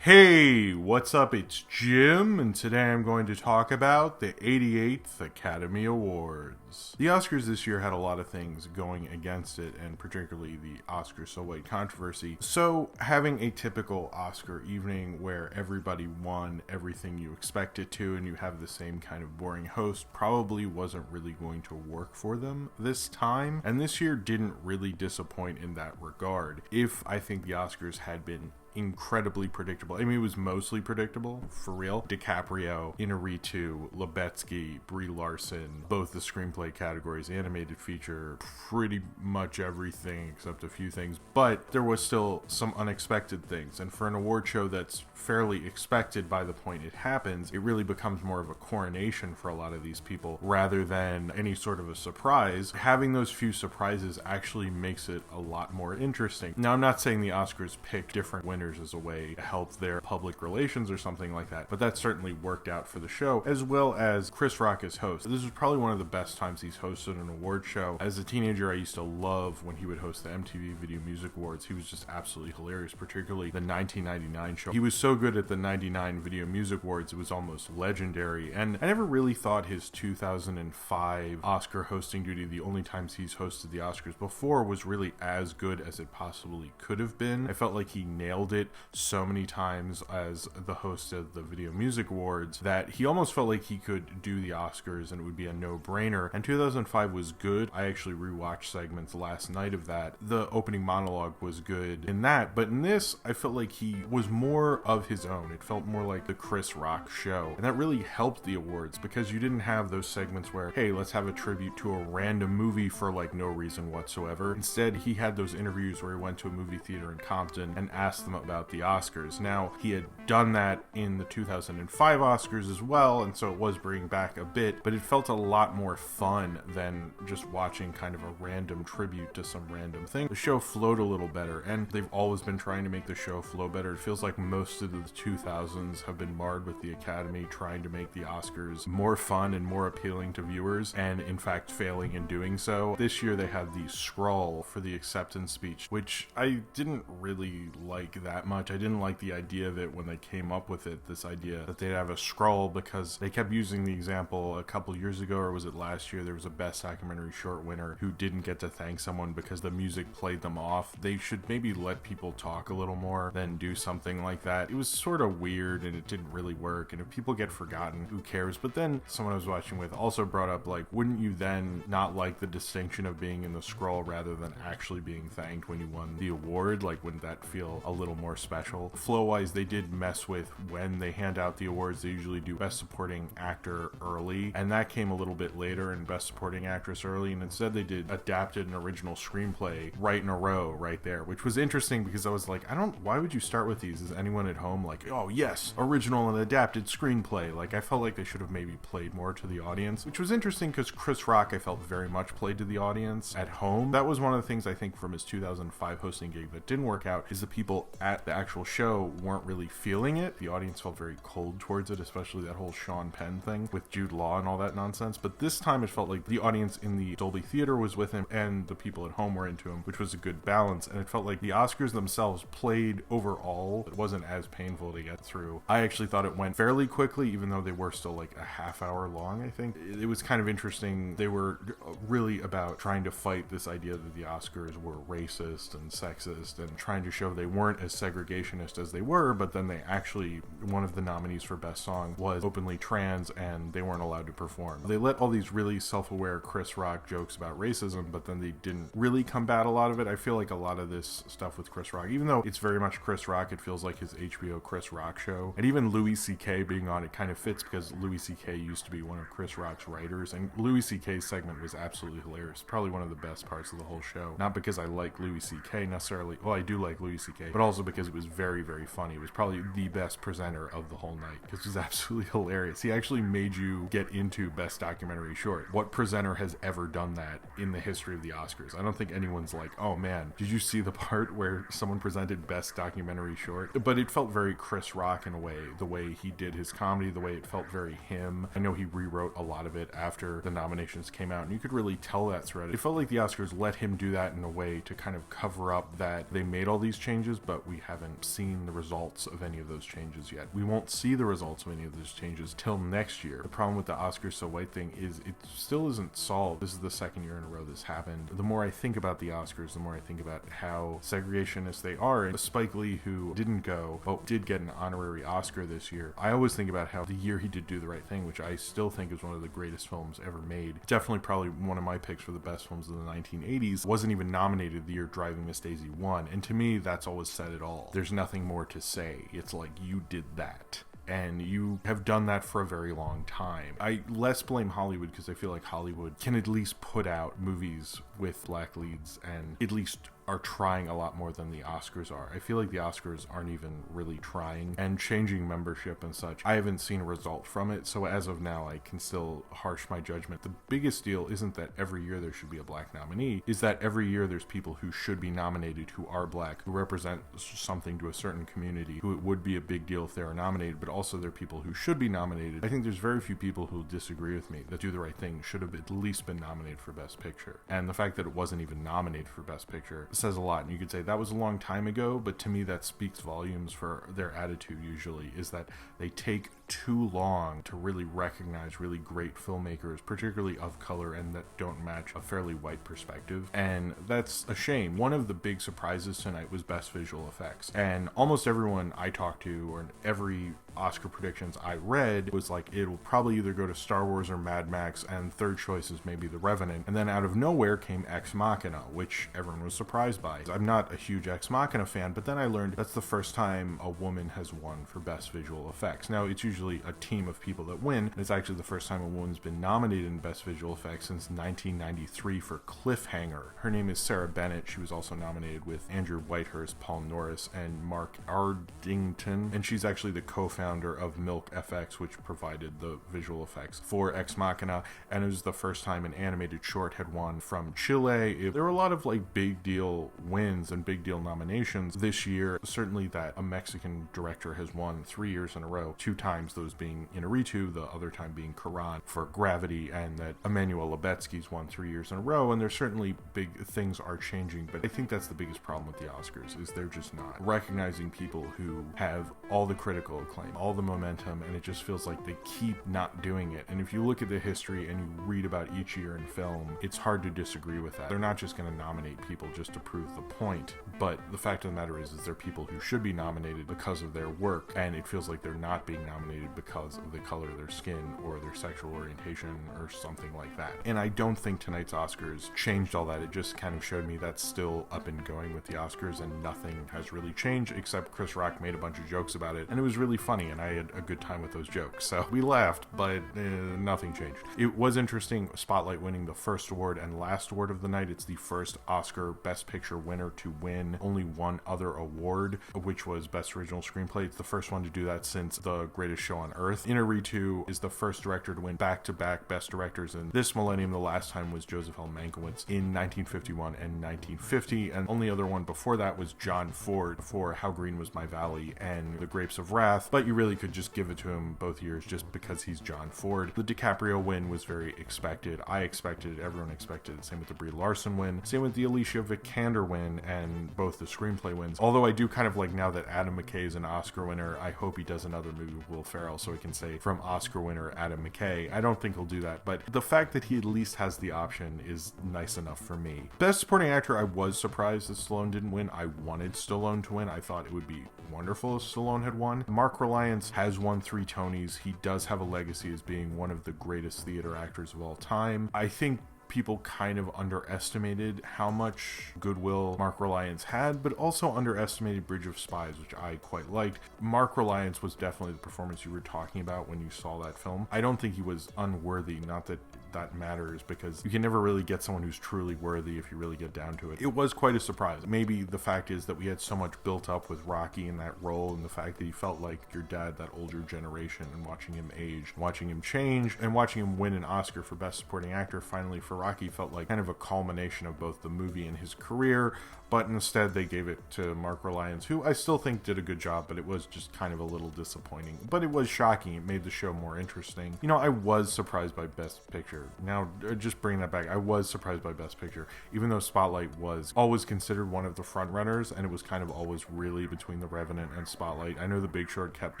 Hey, what's up? It's Jim, and today I'm going to talk about the 88th Academy Awards. The Oscars this year had a lot of things going against it, and particularly the Oscar so white controversy. So, having a typical Oscar evening where everybody won everything you expect it to, and you have the same kind of boring host, probably wasn't really going to work for them this time. And this year didn't really disappoint in that regard. If I think the Oscars had been incredibly predictable. I mean, it was mostly predictable, for real. DiCaprio, Inarritu, Lubetsky, Brie Larson, both the screenplay categories, animated feature, pretty much everything except a few things. But there was still some unexpected things. And for an award show that's fairly expected by the point it happens, it really becomes more of a coronation for a lot of these people rather than any sort of a surprise. Having those few surprises actually makes it a lot more interesting. Now, I'm not saying the Oscars pick different winners as a way to help their public relations or something like that, but that certainly worked out for the show, as well as Chris Rock as host. This was probably one of the best times he's hosted an award show. As a teenager, I used to love when he would host the MTV Video Music Awards. He was just absolutely hilarious, particularly the 1999 show. He was so good at the 99 Video Music Awards, it was almost legendary, and I never really thought his 2005 Oscar hosting duty, the only times he's hosted the Oscars before, was really as good as it possibly could have been. I felt like he nailed it so many times as the host of the Video Music Awards that he almost felt like he could do the Oscars and it would be a no-brainer. And 2005 was good. I actually rewatched segments last night of that. The opening monologue was good in that, but in this, I felt like he was more of his own. It felt more like the Chris Rock show. And that really helped the awards because you didn't have those segments where, hey, let's have a tribute to a random movie for like no reason whatsoever. Instead, he had those interviews where he went to a movie theater in Compton and asked them about the Oscars. Now, he had done that in the 2005 Oscars as well, and so it was bringing back a bit, but it felt a lot more fun than just watching kind of a random tribute to some random thing. The show flowed a little better, and they've always been trying to make the show flow better. It feels like most of the 2000s have been marred with the Academy trying to make the Oscars more fun and more appealing to viewers, and in fact failing in doing so. This year they had the scroll for the acceptance speech, which I didn't really like that much. I didn't like the idea of it when they came up with it, this idea that they'd have a scroll, because they kept using the example a couple years ago, or was it last year, there was a best documentary short winner who didn't get to thank someone because the music played them off. They should maybe let people talk a little more than do something like that. It was sort of weird and it didn't really work, and if people get forgotten, who cares? But then someone I was watching with also brought up, like, wouldn't you then not like the distinction of being in the scroll rather than actually being thanked when you won the award? Like, wouldn't that feel a little more special? Flow-wise, they did mess with when they hand out the awards. They usually do Best Supporting Actor early, and that came a little bit later, and Best Supporting Actress early, and instead they did adapted an original screenplay right in a row right there, which was interesting because I was like, why would you start with these? Is anyone at home like, oh yes, original and adapted screenplay? Like, I felt like they should have maybe played more to the audience, which was interesting because Chris Rock, I felt very much played to the audience at home. That was one of the things I think from his 2005 hosting gig that didn't work out, is the people at the actual show weren't really feeling it. The audience felt very cold towards it, especially that whole Sean Penn thing with Jude Law and all that nonsense. But this time it felt like the audience in the Dolby Theater was with him and the people at home were into him, which was a good balance. And it felt like the Oscars themselves played overall. It wasn't as painful to get through. I actually thought it went fairly quickly, even though they were still like a half hour long, I think. It was kind of interesting. They were really about trying to fight this idea that the Oscars were racist and sexist and trying to show they weren't as segregationist as they were, but then they actually, one of the nominees for Best Song was openly trans and they weren't allowed to perform. They let all these really self-aware Chris Rock jokes about racism, but then they didn't really combat a lot of it. I feel like a lot of this stuff with Chris Rock, even though it's very much Chris Rock, it feels like his HBO Chris Rock show. And even Louis C.K. being on it kind of fits because Louis C.K. used to be one of Chris Rock's writers, and Louis C.K.'s segment was absolutely hilarious. Probably one of the best parts of the whole show. Not because I like Louis C.K. necessarily, well, I do like Louis C.K., but also because it was very, very funny. It was probably the best presenter of the whole night because it was absolutely hilarious. He actually made you get into Best Documentary Short. What presenter has ever done that in the history of the Oscars? I don't think anyone's like, oh man, did you see the part where someone presented Best Documentary Short? But it felt very Chris Rock in a way, the way he did his comedy, the way it felt very him. I know he rewrote a lot of it after the nominations came out, and you could really tell that thread. It felt like the Oscars let him do that in a way to kind of cover up that they made all these changes, but we haven't seen the results of any of those changes yet. We won't see the results of any of those changes till next year. The problem with the Oscars So White thing is it still isn't solved. This is the second year in a row this happened. The more I think about the Oscars, the more I think about how segregationist they are. And Spike Lee, who didn't go, but did get an honorary Oscar this year, I always think about how the year he did Do the Right Thing, which I still think is one of the greatest films ever made, definitely probably one of my picks for the best films of the 1980s, wasn't even nominated the year Driving Miss Daisy won. And to me, that's always said it all. There's nothing more to say. It's like, you did that. And you have done that for a very long time. I less blame Hollywood because I feel like Hollywood can at least put out movies with black leads and at least are trying a lot more than the Oscars are. I feel like the Oscars aren't even really trying, and changing membership and such, I haven't seen a result from it, so as of now I can still harsh my judgment. The biggest deal isn't that every year there should be a black nominee, is that every year there's people who should be nominated who are black, who represent something to a certain community, who it would be a big deal if they were nominated, but also there are people who should be nominated. I think there's very few people who disagree with me that Do the Right Thing should have at least been nominated for Best Picture, and the fact that it wasn't even nominated for Best Picture says a lot. And you could say that was a long time ago, but to me that speaks volumes for their attitude usually, is that they take too long to really recognize really great filmmakers, particularly of color, and that don't match a fairly white perspective, and that's a shame. One of the big surprises tonight was Best Visual Effects, and almost everyone I talked to, or every Oscar predictions I read, was like, it'll probably either go to Star Wars or Mad Max, and third choice is maybe The Revenant. And then out of nowhere came Ex Machina, which everyone was surprised by. I'm not a huge Ex Machina fan, but then I learned that's the first time a woman has won for Best Visual Effects. Now, it's usually a team of people that win, and it's actually the first time a woman's been nominated in Best Visual Effects since 1993 for Cliffhanger. Her name is Sarah Bennett. She was also nominated with Andrew Whitehurst, Paul Norris, and Mark Ardington, and she's actually the co-founder of Milk FX, which provided the visual effects for Ex Machina, and it was the first time an animated short had won from Chile. There were a lot of like big deal wins and big deal nominations this year. Certainly that a Mexican director has won 3 years in a row, 2 times those being Inarritu, the other time being Karan for Gravity, and that Emmanuel Lubezki's won 3 years in a row, and there's certainly big things are changing, but I think that's the biggest problem with the Oscars, is they're just not recognizing people who have all the critical acclaim, all the momentum, and it just feels like they keep not doing it. And if you look at the history and you read about each year in film, it's hard to disagree with that. They're not just going to nominate people just to prove the point, but the fact of the matter is they're people who should be nominated because of their work, and it feels like they're not being nominated because of the color of their skin or their sexual orientation or something like that. And I don't think tonight's Oscars changed all that. It just kind of showed me that's still up and going with the Oscars, and nothing has really changed except Chris Rock made a bunch of jokes about it, and it was really funny, and I had a good time with those jokes. So we laughed, but nothing changed. It was interesting, Spotlight winning the first award and last award of the night. It's the first Oscar Best Picture winner to win only one other award, which was Best Original Screenplay. It's the first one to do that since The Greatest Show on Earth. Inarritu is the first director to win back-to-back Best Directors in this millennium. The last time was Joseph L. Mankiewicz in 1951 and 1950, and only other one before that was John Ford for How Green Was My Valley and The Grapes of Wrath, but you really could just give it to him both years just because he's John Ford. The DiCaprio win was very expected. I expected it. Everyone expected it. Same with the Brie Larson win. Same with the Alicia Vikander win and both the screenplay wins. Although I do kind of like, now that Adam McKay is an Oscar winner, I hope he does another movie with Will Ferrell so he can say from Oscar winner Adam McKay. I don't think he'll do that, but the fact that he at least has the option is nice enough for me. Best Supporting Actor, I was surprised that Stallone didn't win. I wanted Stallone to win. I thought it would be wonderful if Stallone had won. Mark Reliance has won 3 Tonys. He does have a legacy as being one of the greatest theater actors of all time. I think people kind of underestimated how much goodwill Mark Reliance had, but also underestimated Bridge of Spies, which I quite liked. Mark Reliance was definitely the performance you were talking about when you saw that film. I don't think he was unworthy, not that that matters, because you can never really get someone who's truly worthy if you really get down to it. It was quite a surprise. Maybe the fact is that we had so much built up with Rocky in that role, and the fact that he felt like your dad, that older generation, and watching him age, watching him change, and watching him win an Oscar for Best Supporting Actor finally for Rocky felt like kind of a culmination of both the movie and his career, but instead they gave it to Mark Reliance, who I still think did a good job, but it was just kind of a little disappointing. But it was shocking. It made the show more interesting. You know, I was surprised by Best Picture. weird. Now, just bringing that back, I was surprised by Best Picture, even though Spotlight was always considered one of the front runners, and it was kind of always really between The Revenant and Spotlight. I know The Big Short kept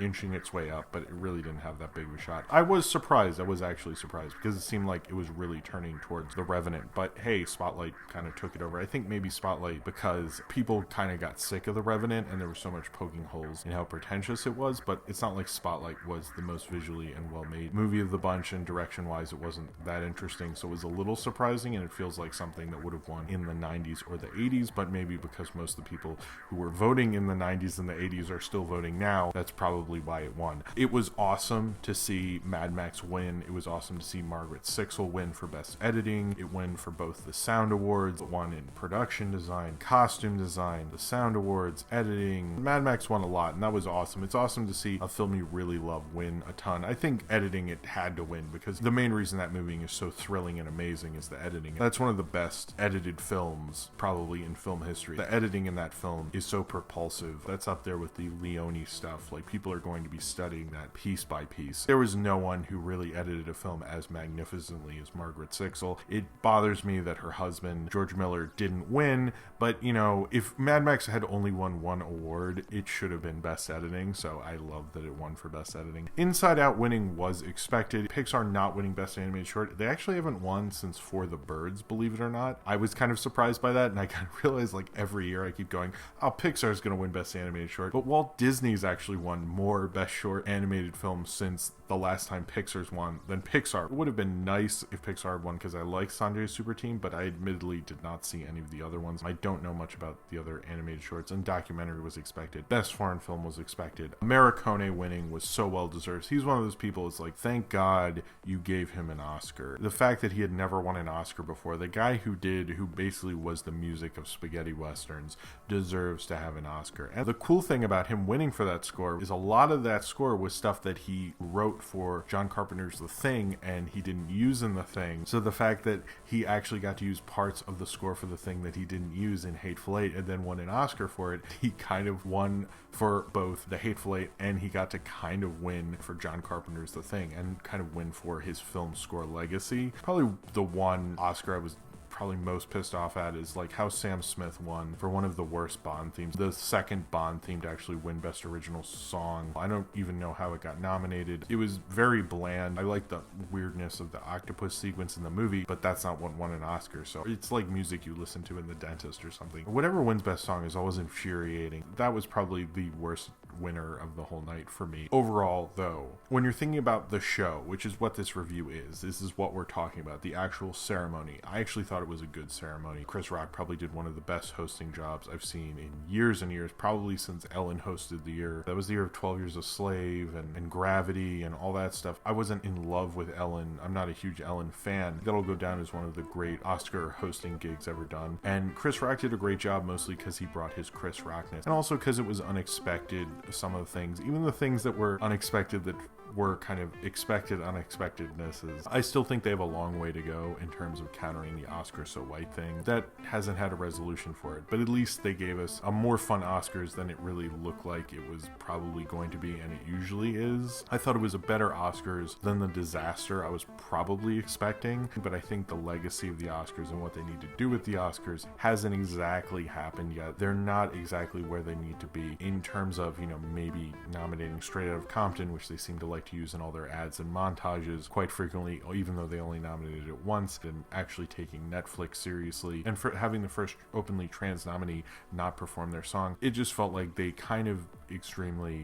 inching its way up, but it really didn't have that big of a shot. I was surprised. I was actually surprised because it seemed like it was really turning towards The Revenant, but hey, Spotlight kind of took it over. I think maybe Spotlight because people kind of got sick of The Revenant and there was so much poking holes in how pretentious it was, but it's not like Spotlight was the most visually and well-made movie of the bunch, and direction-wise it wasn't that interesting, so it was a little surprising, and it feels like something that would have won in the 90s or the 80s, but maybe because most of the people who were voting in the 90s and the 80s are still voting now, that's probably why it won. It was awesome to see Mad Max win. It was awesome to see Margaret Sixel win for Best Editing. It won for both the Sound Awards, it won in production design, costume design, the Sound Awards, editing. Mad Max won a lot, and that was awesome. It's awesome to see a film you really love win a ton. I think editing, it had to win because the main reason that movie is so thrilling and amazing is the editing. That's one of the best edited films probably in film history. The editing in that film is so propulsive. That's up there with the Leone stuff. Like, people are going to be studying that piece by piece. There was no one who really edited a film as magnificently as Margaret Sixel. It bothers me that her husband, George Miller, didn't win, but you know, if Mad Max had only won one award, it should have been Best Editing, so I love that it won for Best Editing. Inside Out winning was expected. Pixar not winning Best Animated Short, they actually haven't won since For the Birds, believe it or not. I was kind of surprised by that, and I kind of realized, like, every year I keep going, oh, Pixar's gonna win Best Animated Short, but Walt Disney's actually won more Best Short Animated Films since the last time Pixar's won than Pixar. It would have been nice if Pixar had won because I like Sanjay's Super Team, but I admittedly did not see any of the other ones. I don't know much about the other animated shorts, and documentary was expected. Best Foreign Film was expected. Morricone winning was so well deserved. He's one of those people, it's like, thank God you gave him an Oscar. The fact that he had never won an Oscar before, the guy who basically was the music of spaghetti westerns, deserves to have an Oscar. And the cool thing about him winning for that score is a lot of that score was stuff that he wrote for John Carpenter's The Thing and he didn't use in The Thing. So the fact that he actually got to use parts of the score for The Thing that he didn't use in Hateful Eight and then won an Oscar for it, he kind of won for both the Hateful Eight and he got to kind of win for John Carpenter's The Thing and kind of win for his film score legacy. Probably the one Oscar I was probably most pissed off at is like how Sam Smith won for one of the worst Bond themes. The second Bond theme to actually win Best Original Song. I don't even know how it got nominated. It was very bland. I like the weirdness of the octopus sequence in the movie, but that's not what won an Oscar. So it's like music you listen to in the dentist or something. Whatever wins Best Song is always infuriating. That was probably the worst winner of the whole night for me. Overall, though, when you're thinking about the show, which is what this review is, this is what we're talking about, the actual ceremony. I actually thought it was a good ceremony. Chris Rock probably did one of the best hosting jobs I've seen in years and years, probably since Ellen hosted the year. That was the year of 12 Years a Slave and Gravity and all that stuff. I wasn't in love with Ellen. I'm not a huge Ellen fan. That'll go down as one of the great Oscar hosting gigs ever done. And Chris Rock did a great job, mostly because he brought his Chris Rockness. And also because it was unexpected, some of the things, even the things that were unexpected that were kind of expected unexpectednesses. I still think they have a long way to go in terms of countering the Oscar so white thing. That hasn't had a resolution for it, but at least they gave us a more fun Oscars than it really looked like it was probably going to be, and it usually is. I thought it was a better Oscars than the disaster I was probably expecting, but I think the legacy of the Oscars and what they need to do with the Oscars hasn't exactly happened yet. They're not exactly where they need to be in terms of, you know, maybe nominating Straight Outta Compton, which they seem to like to use in all their ads and montages quite frequently, even though they only nominated it once, and actually taking Netflix seriously, and for having the first openly trans nominee not perform their song. It just felt like they kind of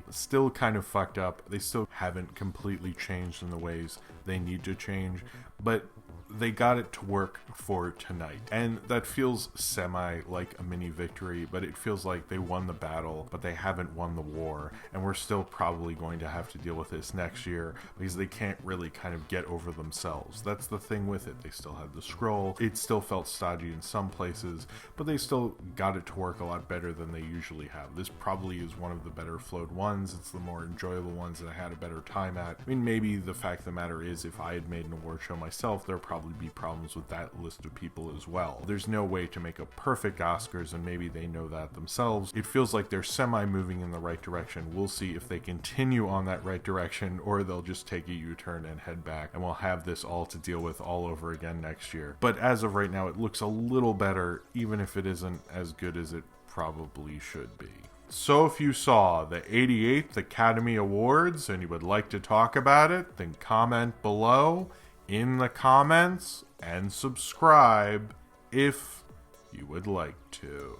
still kind of fucked up. They still haven't completely changed in the ways they need to change, but they got it to work for tonight, and that feels semi like a mini victory, but it feels like they won the battle, but they haven't won the war, and we're still probably going to have to deal with this next year because they can't really kind of get over themselves. That's the thing with it. They still had the scroll. It still felt stodgy in some places, but they still got it to work a lot better than they usually have. This probably is one of the better flowed ones. It's the more enjoyable ones that I had a better time at. I mean, maybe the fact of the matter is if I had made an award show myself, there probably probably be problems with that list of people as well. There's no way to make a perfect Oscars, and maybe they know that themselves. It feels like they're semi-moving in the right direction. We'll see if they continue on that right direction, or they'll just take a U-turn and head back, and we'll have this all to deal with all over again next year. But as of right now, it looks a little better, even if it isn't as good as it probably should be. So if you saw the 88th Academy Awards and you would like to talk about it, then comment below in the comments and subscribe if you would like to.